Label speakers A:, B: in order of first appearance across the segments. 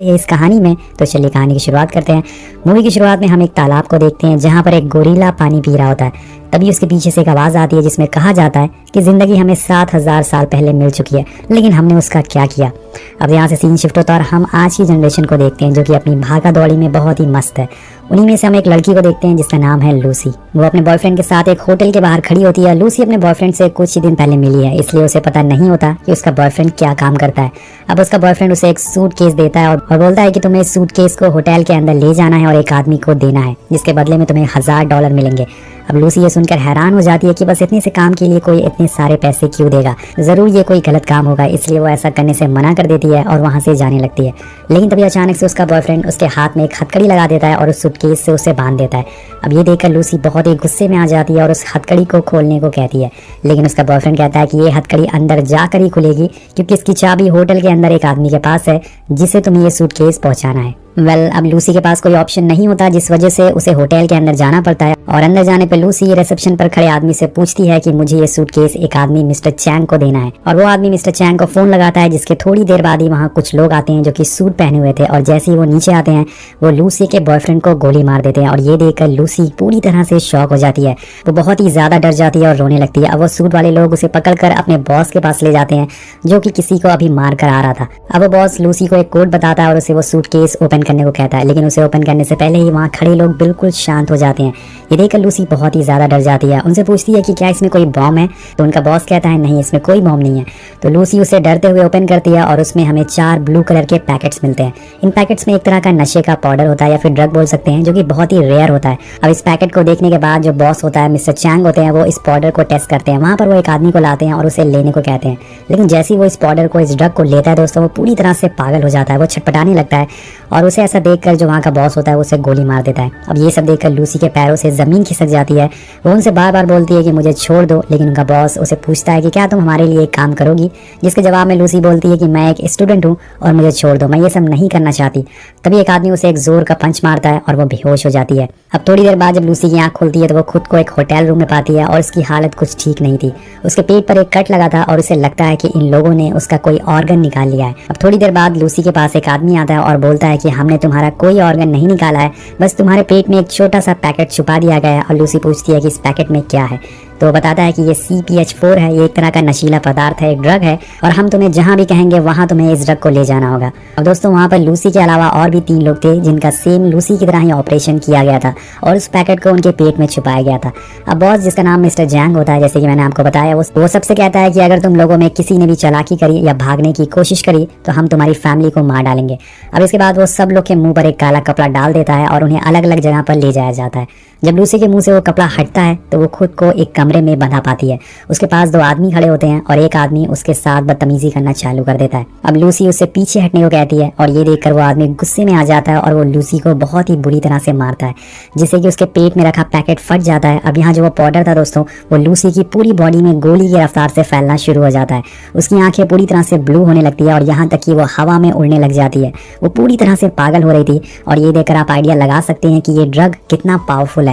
A: इस कहानी में। तो चलिए कहानी की शुरुआत करते हैं। मूवी की शुरुआत में हम एक तालाब को देखते हैं जहाँ पर एक गोरिल्ला पानी पी रहा होता है। तभी उसके पीछे से एक आवाज़ आती है जिसमें कहा जाता है कि ज़िंदगी हमें 7000 साल पहले मिल चुकी है, लेकिन हमने उसका क्या किया। अब यहाँ से सीन शिफ्ट होता है और हम आज की जनरेशन को देखते हैं जो कि अपनी भागा दौड़ी में बहुत ही मस्त है। उन्हीं में से हम एक लड़की को देखते हैं जिसका नाम है लूसी। वो अपने बॉयफ्रेंड के साथ एक होटल के बाहर खड़ी होती है। लूसी अपने बॉयफ्रेंड से कुछ ही दिन पहले मिली है, इसलिए उसे पता नहीं होता कि उसका बॉयफ्रेंड क्या काम करता है। अब उसका बॉयफ्रेंड उसे एक सूटकेस देता है और बोलता है कि तुम्हें इस सूटकेस को होटल के अंदर ले जाना है और एक आदमी को देना है, जिसके बदले में तुम्हें $1000 मिलेंगे। अब लूसी ये सुनकर हैरान हो जाती है कि बस इतने से काम के लिए कोई इतने सारे पैसे क्यों देगा, जरूर ये कोई गलत काम होगा, इसलिए वो ऐसा करने से मना कर देती है और वहाँ से जाने लगती है। लेकिन तभी अचानक से उसका बॉयफ्रेंड उसके हाथ में एक हथकड़ी लगा देता है और उस सूटकेस से उसे बांध देता है। अब ये देखकर लूसी बहुत ही गुस्से में आ जाती है और उस हथकड़ी को खोलने को कहती है, लेकिन उसका बॉयफ्रेंड कहता है कि ये हथकड़ी अंदर जाकर ही खुलेगी क्योंकि इसकी चाबी होटल के अंदर एक आदमी के पास है जिसे तुम्हें ये सूटकेस पहुंचाना है। अब लूसी के पास कोई ऑप्शन नहीं होता, जिस वजह से उसे होटल के अंदर जाना पड़ता है। और अंदर जाने पर लूसी रिसेप्शन पर खड़े आदमी से पूछती है कि मुझे ये सूटकेस एक आदमी मिस्टर चैंग को देना है। और वो आदमी मिस्टर चैंग को फोन लगाता है, जिसके थोड़ी देर बाद ही वहाँ कुछ लोग आते हैं जो कि सूट पहने हुए थे। और जैसे ही वो नीचे आते हैं वो लूसी के बॉयफ्रेंड को गोली मार देते हैं। और ये देखकर लूसी पूरी तरह से शॉक हो जाती है, वो बहुत ही ज्यादा डर जाती है और रोने लगती है। अब वो सूट वाले लोग उसे पकड़कर अपने बॉस के पास ले जाते हैं जो कि किसी को अभी मार कर आ रहा था। अब वो बॉस लूसी को एक कोड बताता है और उसे वो सूटकेस ओपन करने को कहता है, लेकिन उसे ओपन करने से पहले ही वहाँ खड़े लोग बिल्कुल शांत हो जाते हैं। ये देखकर लूसी बहुत ही ज्यादा डर जाती है। उनसे पूछती है कि क्या इसमें कोई बॉम्ब है, तो उनका बॉस कहता है नहीं, इसमें कोई बॉम्ब नहीं है। तो लूसी उसे डरते हुए ओपन करती है और उसमें हमें 4 ब्लू कलर के पैकेट्स मिलते हैं। इन पैकेट्स में एक तरह का नशे का पाउडर होता है या फिर ड्रग बोल सकते हैं, जो कि बहुत ही रेयर होता है। अब इस पैकेट को देखने के बाद जो बॉस होता है मिस्टर चैंग होते हैं, वो इस पाउडर को टेस्ट करते हैं। वहाँ पर वो एक आदमी को लाते हैं और उसे लेने को कहते हैं, लेकिन जैसे ही वो इस पाउडर को, इस ड्रग को लेता है दोस्तों, वो पूरी तरह से पागल हो जाता है। वो छटपटाने लगता है और उसे ऐसा देखकर जो वहाँ का बॉस होता है वो उसे गोली मार देता है। अब ये सब देखकर लूसी के पैरों से जमीन खिसक जाती है। वो उनसे बार बार बोलती है कि मुझे छोड़ दो, लेकिन उनका बॉस उसे पूछता है कि क्या तुम हमारे लिए एक काम करोगी, जिसके जवाब में लूसी बोलती है कि मैं एक स्टूडेंट हूँ और मुझे छोड़ दो, मैं ये सब नहीं करना चाहती। तभी एक आदमी उसे एक जोर का पंच मारता है और वो बेहोश हो जाती है। अब थोड़ी देर बाद जब लूसी की आंख खुलती है तो वो खुद को एक होटल रूम में पाती है और उसकी हालत कुछ ठीक नहीं थी। उसके पेट पर एक कट लगा था और उसे लगता है कि इन लोगों ने उसका कोई ऑर्गन निकाल लिया है। अब थोड़ी देर बाद लूसी के पास एक आदमी आता है और बोलता है कि हमने तुम्हारा कोई ऑर्गन नहीं निकाला है, बस तुम्हारे पेट में एक छोटा सा पैकेट छुपा दिया गया है। और लूसी पूछती है कि इस पैकेट में क्या है, तो वो बताता है कि ये CPH4 है, ये एक तरह का नशीला पदार्थ है, एक ड्रग है, और हम तुम्हें जहाँ भी कहेंगे वहाँ तुम्हें इस ड्रग को ले जाना होगा। अब दोस्तों वहाँ पर लूसी के अलावा और भी 3 लोग थे जिनका सेम लूसी की तरह ही ऑपरेशन किया गया था और उस पैकेट को उनके पेट में छुपाया गया था। अब बॉस, जिसका नाम मिस्टर जैंग होता है, जैसे कि मैंने आपको बताया, वो सबसे कहता है कि अगर तुम लोगों में किसी ने भी चालाकी करी या भागने की कोशिश करी तो हम तुम्हारी फैमिली को मार डालेंगे। अब इसके बाद वो सब लोग के मुंह पर एक काला कपड़ा डाल देता है और उन्हें अलग अलग जगह पर ले जाया जाता है। जब लूसी के मुंह से वो कपड़ा हटता है तो वो खुद को एक कमरे में बंधा पाती है। उसके पास 2 आदमी खड़े होते हैं और एक आदमी उसके साथ बदतमीजी करना चालू कर देता है। अब लूसी उससे पीछे हटने को कहती है और ये देखकर वो आदमी गुस्से में आ जाता है और वो लूसी को बहुत ही बुरी तरह से मारता है, जिससे कि उसके पेट में रखा पैकेट फट जाता है। अब यहाँ जो वो पाउडर था दोस्तों, वो लूसी की पूरी बॉडी में गोली की रफ्तार से फैलना शुरू हो जाता है। उसकी आंखें पूरी तरह से ब्लू होने लगती है और यहाँ तक कि वो हवा में उड़ने लग जाती है। वो पूरी तरह से पागल हो रही थी और ये देखकर आप आइडिया लगा सकते हैं कि ये ड्रग कितना पावरफुल है।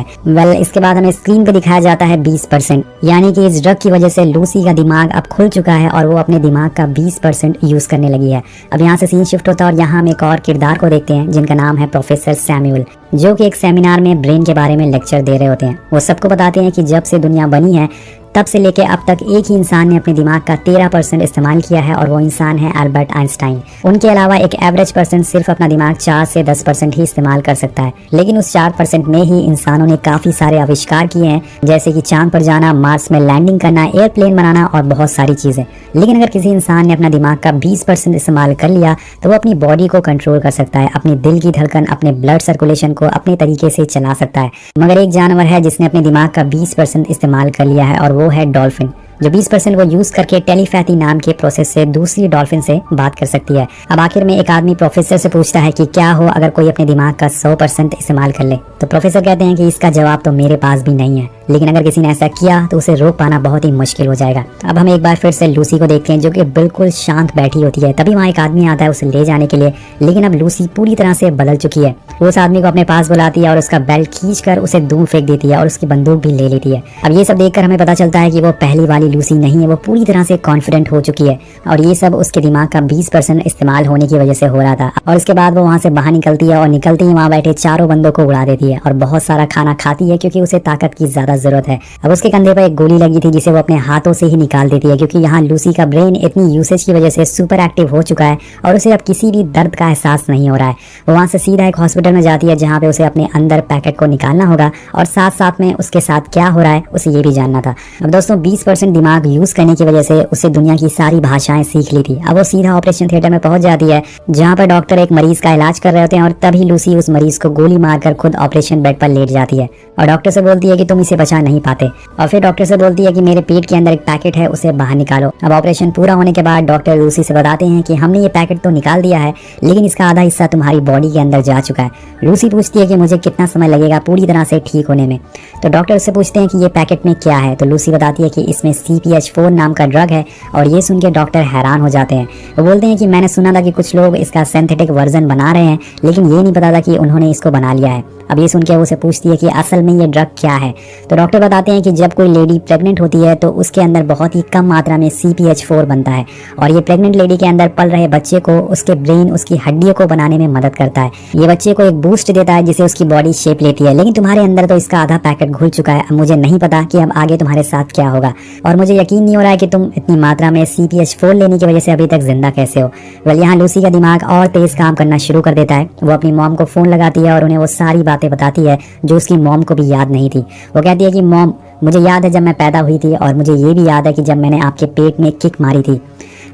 A: इसके बाद हमें स्क्रीन पे दिखाया जाता है 20%, यानी कि इस ड्रग की वजह से लूसी का दिमाग अब खुल चुका है और वो अपने दिमाग का 20% यूज करने लगी है। अब यहाँ से सीन शिफ्ट होता है और यहाँ हम एक और किरदार को देखते हैं जिनका नाम है प्रोफेसर सैमुअल, जो कि एक सेमिनार में ब्रेन के बारे में लेक्चर दे रहे होते हैं। वो सबको बताते हैं कि जब से दुनिया बनी है तब से लेके अब तक एक ही इंसान ने अपने दिमाग का 13% इस्तेमाल किया है और वो इंसान है अल्बर्ट आइंस्टाइन। उनके अलावा एक एवरेज पर्सन सिर्फ अपना दिमाग 4 से 10% ही इस्तेमाल कर सकता है, लेकिन उस 4% में ही इंसानों ने काफी सारे आविष्कार किए हैं, जैसे कि चांद पर जाना, मार्स में लैंडिंग करना, एयरप्लेन बनाना और बहुत सारी चीजें। लेकिन अगर किसी इंसान ने अपना दिमाग का 20% इस्तेमाल कर लिया तो वो अपनी बॉडी को कंट्रोल कर सकता है, अपने दिल की धड़कन, अपने ब्लड सर्कुलेशन को अपने तरीके से चला सकता है। मगर एक जानवर है जिसने अपने दिमाग का 20% इस्तेमाल कर लिया है और वो है डॉल्फिन, जो 20% वो यूज करके टेलीपैथी नाम के प्रोसेस से दूसरी डॉल्फिन से बात कर सकती है। अब आखिर में एक आदमी प्रोफेसर से पूछता है कि क्या हो अगर कोई अपने दिमाग का 100% इस्तेमाल कर ले। तो प्रोफेसर कहते हैं कि इसका जवाब तो मेरे पास भी नहीं है, लेकिन अगर किसी ने ऐसा किया तो उसे रोक पाना बहुत ही मुश्किल हो जाएगा। अब हम एक बार फिर से लूसी को देखते हैं जो कि बिल्कुल शांत बैठी होती है। तभी वहाँ एक आदमी आता है उसे ले जाने के लिए, लेकिन अब लूसी पूरी तरह से बदल चुकी है। वो उस आदमी को अपने पास बुलाती है और उसका बेल्ट खींचकर उसे दूर फेंक देती है और उसकी बंदूक भी ले लेती है। अब ये सब देखकर हमें पता चलता है कि वो पहली वाली वाली लूसी नहीं है, वो पूरी तरह से कॉन्फिडेंट हो चुकी है और ये सब उसके दिमाग का 20% इस्तेमाल होने की वजह से हो रहा था। और उसके बाद वो वहाँ से बाहर निकलती है और निकलती ही वहाँ बैठे चारों बंदों को उड़ा देती है और बहुत सारा खाना खाती है क्योंकि उसे ताकत की ज्यादा जरूरत है। अब उसके कंधे पर एक गोली लगी थी जिसे वो अपने हाथों से ही निकाल देती है क्योंकि यहाँ लूसी का ब्रेन इतनी यूसेज की वजह से सुपर एक्टिव हो चुका है और उसे अब किसी भी दर्द का एहसास नहीं हो रहा है। वो वहाँ से सीधा एक हॉस्पिटल में जाती है जहाँ पे उसे अपने अंदर पैकेट को निकालना होगा और साथ साथ में उसके साथ क्या हो रहा है उसे ये भी जानना था। अब दोस्तों 20% दिमाग यूज करने की वजह से उसे दुनिया की सारी भाषाएं सीख ली थी। अब वो सीधा ऑपरेशन थिएटर में पहुंच जाती है जहाँ पर डॉक्टर एक मरीज का इलाज कर रहे होते हैं और तभी लूसी उस मरीज को गोली मारकर खुद ऑपरेशन बेड पर लेट जाती है और डॉक्टर से बोलती है कि तुम इसे बचा नहीं पाते। और फिर डॉक्टर से बोलती है कि मेरे पेट के अंदर एक पैकेट है, उसे बाहर निकालो। अब ऑपरेशन पूरा होने के बाद डॉक्टर लूसी से बताते हैं कि हमने ये पैकेट तो निकाल दिया है लेकिन इसका आधा हिस्सा तुम्हारी बॉडी के अंदर जा चुका है। लूसी पूछती है कि मुझे कितना समय लगेगा पूरी तरह से ठीक होने में। तो डॉक्टर उससे पूछते हैं कि ये पैकेट में क्या है। तो लूसी बताती है कि इसमें CPH4 नाम का ड्रग है और ये सुन के डॉक्टर हैरान हो जाते हैं। वो बोलते हैं कि मैंने सुना था कि कुछ लोग इसका सिंथेटिक वर्जन बना रहे हैं लेकिन ये नहीं पता था कि उन्होंने इसको बना लिया है। अब ये सुन के उसे पूछती है कि असल में ये ड्रग क्या है। तो डॉक्टर बताते हैं कि जब कोई लेडी प्रेग्नेंट होती है तो उसके अंदर बहुत ही कम मात्रा में CPH4 बनता है और ये प्रेग्नेंट लेडी के अंदर पल रहे बच्चे को उसके ब्रेन उसकी हड्डियों को बनाने में मदद करता है। ये बच्चे को एक बूस्ट देता है जिससे उसकी बॉडी शेप लेती है। लेकिन तुम्हारे अंदर तो इसका आधा पैकेट घुल चुका है। अब मुझे नहीं पता कि अब आगे तुम्हारे साथ क्या होगा और मुझे यकीन नहीं हो रहा है कि तुम इतनी मात्रा में CPH4 लेने की वजह से अभी तक जिंदा कैसे हो। वेल यहाँ लूसी का दिमाग और तेज काम करना शुरू कर देता है। वो अपनी मॉम को फोन लगाती है और उन्हें वो सारी बातें बताती है जो उसकी मॉम को भी याद नहीं थी। वो कहती है कि मॉम, मुझे याद है जब मैं पैदा हुई थी और मुझे ये भी याद है कि जब मैंने आपके पेट में किक मारी थी।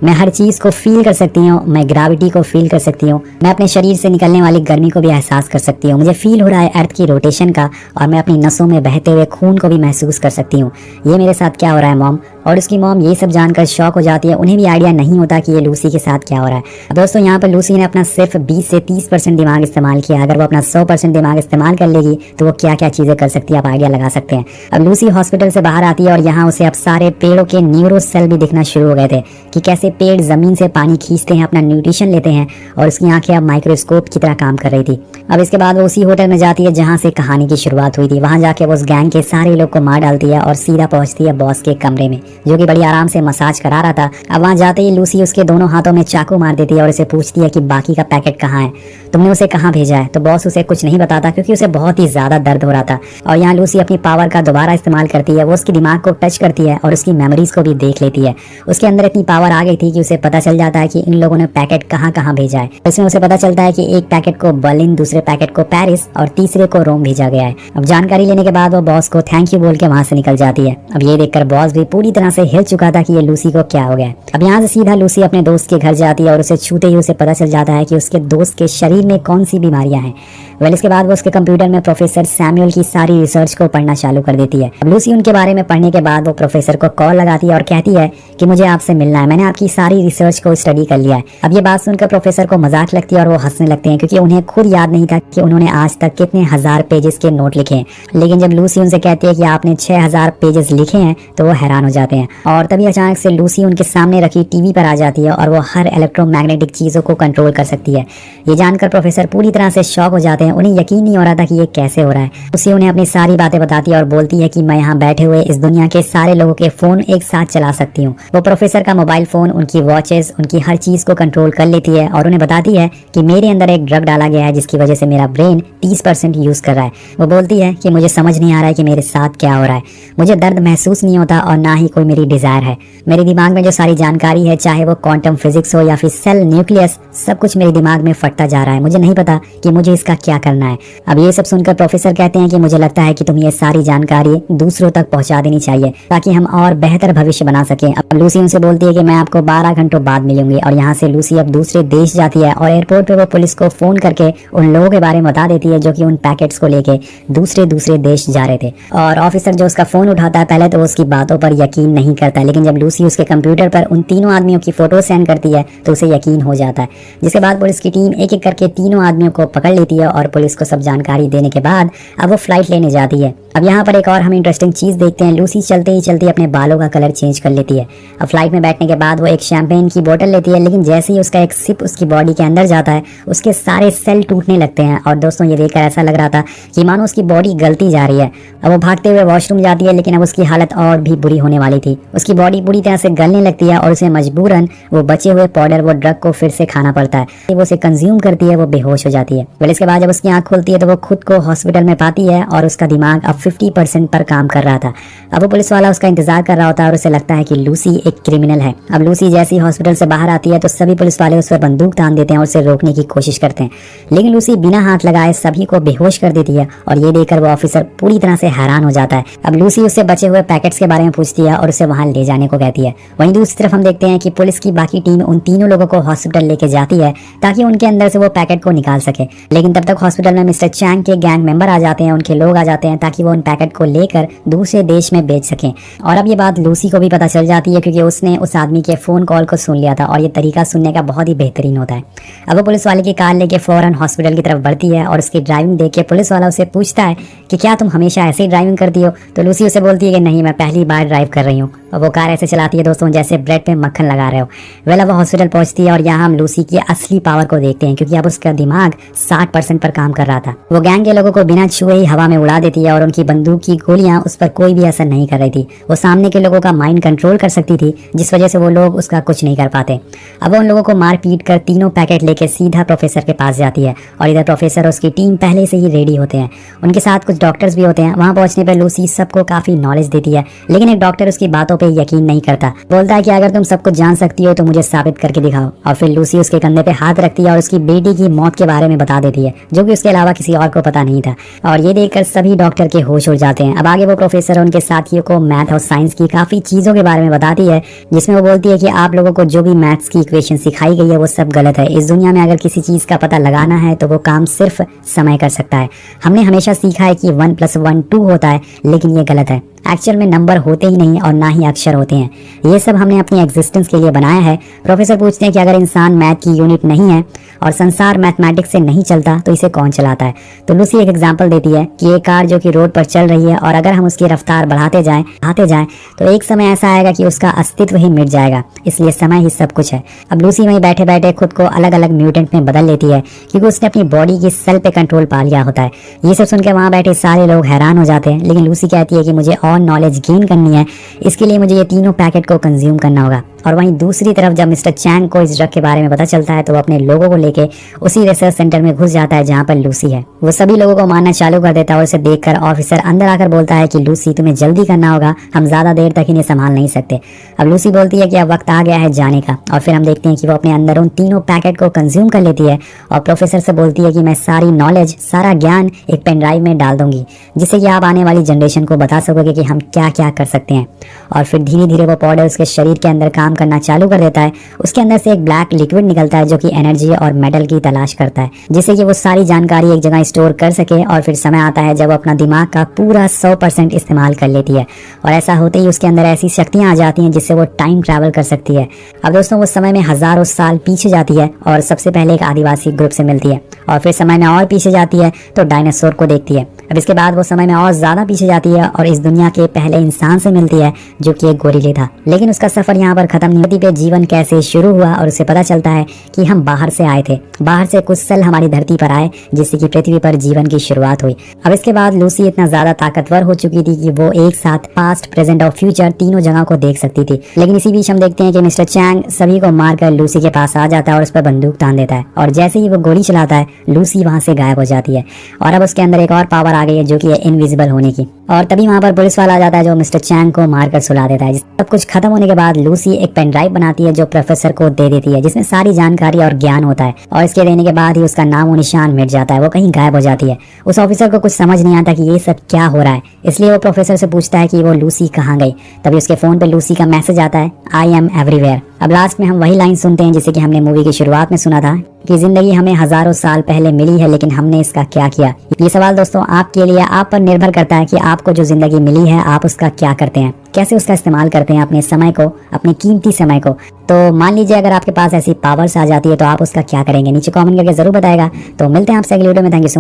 A: मैं हर चीज़ को फील कर सकती हूँ, मैं ग्रेविटी को फील कर सकती हूँ, मैं अपने शरीर से निकलने वाली गर्मी को भी एहसास कर सकती हूँ। मुझे फील हो रहा है अर्थ की रोटेशन का और मैं अपनी नसों में बहते हुए खून को भी महसूस कर सकती हूँ। ये मेरे साथ क्या हो रहा है मॉम। और उसकी मॉम ये सब जानकर शॉक हो जाती है। उन्हें भी आइडिया नहीं होता कि ये लूसी के साथ क्या हो रहा है। अब दोस्तों यहाँ पर लूसी ने अपना सिर्फ 20 से 30% दिमाग इस्तेमाल किया। अगर वो अपना 100% दिमाग इस्तेमाल कर लेगी तो वो क्या क्या चीज़ें कर सकती है, आप आइडिया लगा सकते हैं। अब लूसी हॉस्पिटल से बाहर आती है और यहाँ उसे अब सारे पेड़ों के न्यूरो सेल भी दिखना शुरू हो गए थे कि कैसे पेड़ जमीन से पानी खींचते हैं, अपना न्यूट्रिशन लेते हैं और उसकी आंखें अब माइक्रोस्कोप की तरह काम कर रही थी। अब इसके बाद वो उसी होटल में जाती है जहाँ से कहानी की शुरुआत हुई थी। वहाँ जाके वो उस गैंग के सारे लोग को मार डालती है और सीधा पहुंचती है बॉस के कमरे में जो कि बड़ी आराम से मसाज करा रहा था। अब वहाँ जाते ही लूसी उसके दोनों हाथों में चाकू मार देती है और उसे पूछती है कि बाकी का पैकेट कहाँ है, तुमने उसे कहाँ भेजा है। तो बॉस उसे कुछ नहीं बताता क्योंकि उसे बहुत ही ज्यादा दर्द हो रहा था। और यहाँ लूसी अपनी पावर का दोबारा इस्तेमाल करती है। वो उसके दिमाग को टच करती है और उसकी मेमोरीज को भी देख लेती है। उसके अंदर इतनी पावर आ गई थी कि उसे पता चल जाता है कि इन लोगों ने पैकेट कहाँ कहाँ भेजा है। इसमें उसे पता चलता है कि एक पैकेट को बर्लिन, दूसरे पैकेट को पेरिस और तीसरे को रोम भेजा गया है। अब जानकारी लेने के बाद वो बॉस को थैंक यू बोल के वहां से निकल जाती है। अब ये देखकर बॉस भी पूरी तरह से हिल चुका था कि ये लूसी को क्या हो गया है। अब यहाँ से सीधा लूसी अपने दोस्त के घर जाती है और उसे छूते ही उसे पता चल जाता है कि उसके दोस्त के शरीर में कौन सी बीमारियां हैं। वेल इसके बाद वो उसके कंप्यूटर में प्रोफेसर सैमुअल की सारी रिसर्च को पढ़ना चालू कर देती है। अब लूसी उनके बारे में पढ़ने के बाद वो प्रोफेसर को कॉल लगाती है और कहती है कि मुझे आपसे मिलना है, मैंने आपकी सारी रिसर्च को स्टडी कर लिया है। अब ये बात सुनकर प्रोफेसर को मजाक लगती है और वो हंसने लगते हैं क्योंकि उन्हें खुद याद नहीं था कि उन्होंने आज तक कितने हजार पेजेस के नोट लिखे हैं। लेकिन जब लूसी उनसे कहती है कि आपने 6000 पेजेस लिखे हैं तो वो हैरान हो जाते हैं। और तभी अचानक से लूसी उनके सामने रखी टीवी पर आ जाती है और वो हर इलेक्ट्रोमैग्नेटिक चीजों को कंट्रोल कर सकती है। ये जानकर प्रोफेसर पूरी तरह से शॉक हो जाते हैं। उन्हें यकीन नहीं हो रहा था कि ये कैसे हो रहा है। लूसी उन्हें अपनी सारी बातें बताती है और बोलती है कि मैं यहाँ बैठे हुए इस दुनिया के सारे लोगों के फोन एक साथ चला सकती हूँ। वो प्रोफेसर का मोबाइल फोन, उनकी वॉचेस, उनकी हर चीज को कंट्रोल कर लेती है और उन्हें बताती है कि मेरे अंदर एक ड्रग डाला गया है जिसकी वजह से मेरा ब्रेन 30% यूज कर रहा है। वो बोलती है कि मुझे समझ नहीं आ रहा है कि मेरे साथ क्या हो रहा है, मुझे दर्द महसूस नहीं होता और ना ही कोई मेरी डिजायर है। मेरे दिमाग में जो सारी जानकारी है, चाहे वो क्वांटम फिजिक्स हो या फिर सेल न्यूक्लियस, सब कुछ मेरे दिमाग में फटता जा रहा है। मुझे नहीं पता कि मुझे इसका क्या करना है। अब ये सब सुनकर प्रोफेसर कहते हैं कि मुझे लगता है कि तुम्हें ये सारी जानकारी दूसरों तक पहुंचा देनी चाहिए ताकि हम और बेहतर भविष्य बना सकें। अब लूसी उनसे बोलती है कि मैं आपको 12 घंटों बाद मिलूंगी। और यहाँ से लूसी अब दूसरे देश जाती है और एयरपोर्ट पे वो पुलिस को फोन करके उन लोगों के बारे में बता देती है जो कि उन पैकेट्स को लेके दूसरे देश जा रहे थे। और ऑफिसर जो उसका फोन उठाता है पहले तो उसकी बातों पर यकीन नहीं करता, लेकिन जब लूसी उसके कंप्यूटर पर उन तीनों आदमियों की फोटो सेंड करती है तो उसे यकीन हो जाता है। जिसके बाद पुलिस की टीम एक एक करके तीनों आदमियों को पकड़ लेती है और पुलिस को सब जानकारी देने के बाद अब वो फ्लाइट लेने जाती है। अब यहाँ पर एक और हम इंटरेस्टिंग चीज देखते हैं। लूसी चलते ही चलते अपने बालों का कलर चेंज कर लेती है। अब फ्लाइट में बैठने के बाद वो एक शैंपेन की बोतल लेती है, लेकिन जैसे ही उसका एक सिप उसकी बॉडी के अंदर जाता है उसके सारे सेल टूटने लगते हैं। और दोस्तों ये देखकर ऐसा लग रहा था कि मानो उसकी बॉडी गलती जा रही है। अब वो भागते हुए वॉशरूम जाती है, लेकिन अब उसकी हालत और भी बुरी होने वाली थी। उसकी बॉडी पूरी तरह से गलने लगती है और उसे मजबूरन वो बचे हुए पाउडर वो ड्रग को फिर से खाना पड़ता है। वो उसे कंज्यूम करती है, वो बेहोश हो जाती है। फिर इसके बाद जब उसकी आंख खुलती है तो वो खुद को हॉस्पिटल में पाती है और उसका दिमाग अब 50% पर काम कर रहा था। अब वो पुलिस वाला उसका इंतजार कर रहा होता है और उसे लगता है कि लूसी एक क्रिमिनल है। अब लूसी जैसी हॉस्पिटल से बाहर आती है तो सभी पुलिस वाले उस पर बंदूक तान देते हैं और उसे रोकने की कोशिश करते हैं, लेकिन लूसी बिना हाथ लगाए सभी को बेहोश कर देती है और ये देखकर वो ऑफिसर पूरी तरह से हैरान हो जाता है। अब लूसी उससे बचे हुए पैकेट्स के बारे में पूछती है और उसे वहां ले जाने को कहती है। वहीं दूसरी तरफ हम देखते हैं कि पुलिस की बाकी टीम उन तीनों लोगों को हॉस्पिटल लेके जाती है ताकि उनके अंदर से वो पैकेट को निकाल सके, लेकिन तब तक हॉस्पिटल में मिस्टर चैंग के गैंग मेंबर आ जाते हैं, उनके लोग आ जाते हैं ताकि वो उन पैकेट को लेकर दूसरे देश में बेच सकें। और अब ये बात लूसी को भी पता चल जाती है क्योंकि उसने उस आदमी के फोन कॉल को सुन लिया था और ये तरीका सुनने का बहुत ही बेहतरीन होता है। अब वो पुलिस वाले की कार लेके फौरन हॉस्पिटल की तरफ बढ़ती है और उसकी ड्राइविंग देख के पुलिस वाला उसे पूछता है कि क्या तुम हमेशा ऐसे ही ड्राइविंग करती हो? तो लूसी उसे बोलती है कि नहीं, मैं पहली बार ड्राइव कर रही हूँ। और वो कार ऐसे चलाती है दोस्तों जैसे ब्रेड पे मक्खन लगा रहे हो। वेल अब वो हॉस्पिटल पहुंचती है और यहाँ हम लूसी की असली पावर को देखते हैं क्योंकि अब उसका दिमाग 60% पर काम कर रहा था। वो गैंग के लोगों को बिना छुए ही हवा में उड़ा देती है और उनकी बंदूक की गोलियां उस पर कोई भी असर नहीं कर रही थी। वो सामने के लोगों का माइंड कंट्रोल कर सकती थी जिस वजह से वो लोग उसका कुछ नहीं कर पाते। अब वो उन लोगों को मार पीट कर तीनों पैकेट लेके सीधा प्रोफेसर के पास जाती है और इधर प्रोफेसर और उसकी टीम पहले से ही रेडी होते हैं। उनके साथ कुछ डॉक्टर्स भी होते हैं। वहां पहुंचने पर लूसी सबको काफी नॉलेज देती है, लेकिन एक डॉक्टर उसकी बातों पे यकीन नहीं करता। बोलता है कि अगर तुम सब कुछ जान सकती हो तो मुझे साबित करके दिखाओ। और फिर लूसी उसके कंधे पे हाथ रखती है और उसकी बेटी की मौत के बारे में बता देती है जो कि उसके अलावा किसी और को पता नहीं था। और ये देखकर सभी डॉक्टर के होश उड़ जाते हैं। अब आगे वो प्रोफेसर उनके साथियों को मैथ और साइंस की काफी चीजों के बारे में बताती है, जिसमें वो बोलती है कि आप लोगों को जो भी मैथ्स की इक्वेशन सिखाई गई है वो सब गलत है। इस दुनिया में अगर किसी चीज का पता लगाना है तो वो काम सिर्फ समय कर सकता है। हमने हमेशा सीखा है कि 1 + 1 2 होता है, लेकिन ये गलत है। एक्चुअल में नंबर होते ही नहीं और ना ही अक्षर होते हैं। ये सब हमने अपनी एग्जिस्टेंस के लिए बनाया है। प्रोफेसर पूछते हैं कि अगर इंसान मैथ की यूनिट नहीं है और संसार मैथमेटिक्स से नहीं चलता तो इसे कौन चलाता है? तो लूसी एक एग्जांपल देती है कि एक कार जो कि रोड पर चल रही है और अगर हम उसकी रफ्तार बढ़ाते जाएं तो एक समय ऐसा आएगा कि उसका अस्तित्व ही मिट जाएगा। इसलिए समय ही सब कुछ है। अब लूसी वहीं बैठे बैठे खुद को अलग अलग म्यूटेंट में बदल लेती है क्योंकि उसने अपनी बॉडी की सेल पे कंट्रोल पा लिया होता है। ये सब सुनकर वहां बैठे सारे लोग हैरान हो जाते हैं, लेकिन लूसी कहती है कि मुझे और नॉलेज गेन करनी है, इसके लिए मुझे ये तीनों पैकेट को कंज्यूम करना होगा। और वहीं दूसरी तरफ जब मिस्टर चैंग को इस ड्रग के बारे में पता चलता है तो वो अपने लोगों को लेके उसी रिसर्च सेंटर में घुस जाता है जहां पर लूसी है। वो सभी लोगों को मारना चालू कर देता है और उसे देखकर ऑफिसर अंदर आकर बोलता है कि लूसी तुम्हें जल्दी करना होगा, हम ज्यादा देर तक इन्हें संभाल नहीं सकते। अब लूसी बोलती है कि अब वक्त आ गया है जाने का और फिर हम देखते हैं कि वो अपने अंदर उन तीनों पैकेट को कंज्यूम कर लेती है और प्रोफेसर से बोलती है कि मैं सारी नॉलेज, सारा ज्ञान एक पेन ड्राइव में डाल दूंगी जिससे कि आप आने वाली जनरेशन को बता सकोगे कि हम क्या क्या कर सकते हैं। और फिर धीरे धीरे वो पाउडर उसके शरीर के अंदर काम करना चालू कर देता है। उसके अंदर से एक ब्लैक लिक्विड निकलता है जो कि एनर्जी और मेटल की तलाश करता है, जिससे कि वो सारी जानकारी एक जगह स्टोर कर सके। और फिर समय आता है जब वो अपना दिमाग का पूरा 100% इस्तेमाल कर लेती है और ऐसा होते ही उसके अंदर ऐसी शक्तियां आ जाती हैं जिससे वो टाइम ट्रैवल कर सकती है। अब दोस्तों वो समय में हजारों साल पीछे जाती है और सबसे पहले एक आदिवासी ग्रुप से मिलती है और फिर समय में और पीछे जाती है तो डायनासोर को देखती है। अब इसके बाद वो समय में और ज्यादा पीछे जाती है और इस दुनिया के पहले इंसान से मिलती है जो कि एक गोरिल्ला था। लेकिन उसका सफर यहाँ पर खत्म नहीं होती पे जीवन कैसे शुरू हुआ और उसे पता चलता है कि हम बाहर से आए थे, बाहर से कुछ सेल हमारी धरती पर आए जिससे कि पृथ्वी पर जीवन की शुरुआत हुई। अब इसके बाद लूसी इतना ज्यादा ताकतवर हो चुकी थी कि वो एक साथ पास्ट, प्रेजेंट और फ्यूचर तीनों जगह को देख सकती थी। लेकिन इसी बीच हम देखते हैं कि मिस्टर चैंग सभी को मारकर लूसी के पास आ जाता है और उस पर बंदूक तान देता है और जैसे ही वो गोली चलाता है लूसी वहां से गायब हो जाती है और अब उसके अंदर एक और पावर आ गई है जो कि है इनविजिबल होने की। और तभी वहां पर पुलिस वाला आ जाता है जो मिस्टर चैंग को मारकर सुला देता है। सब कुछ खत्म होने के बाद लूसी एक पेन ड्राइव बनाती है जो प्रोफेसर को दे देती है जिसमें सारी जानकारी और ज्ञान होता है और इसके देने के बाद ही उसका नाम और निशान मिट जाता है, वो कहीं गायब हो जाती है। उस ऑफिसर को कुछ समझ नहीं आता कि ये सब क्या हो रहा है, इसलिए वो प्रोफेसर से पूछता है कि वो लूसी कहाँ गई। तभी उसके फोन पे लूसी का मैसेज आता है, आई एम एवरीवेयर। अब लास्ट में हम वही लाइन सुनते हैं जिसे कि हमने मूवी की शुरुआत में सुना था कि जिंदगी हमें हजारों साल पहले मिली है लेकिन हमने इसका क्या किया। ये सवाल दोस्तों आपके लिए, आप पर निर्भर करता है कि आपको जो जिंदगी मिली है आप उसका क्या करते हैं, कैसे उसका इस्तेमाल करते हैं अपने समय को, अपने कीमती समय को। तो मान लीजिए अगर आपके पास ऐसी पावर्स आ जाती है तो आप उसका क्या करेंगे, नीचे कमेंट करके जरूर बताएगा। तो मिलते हैं आपसे अगली वीडियो में। Thank you so much.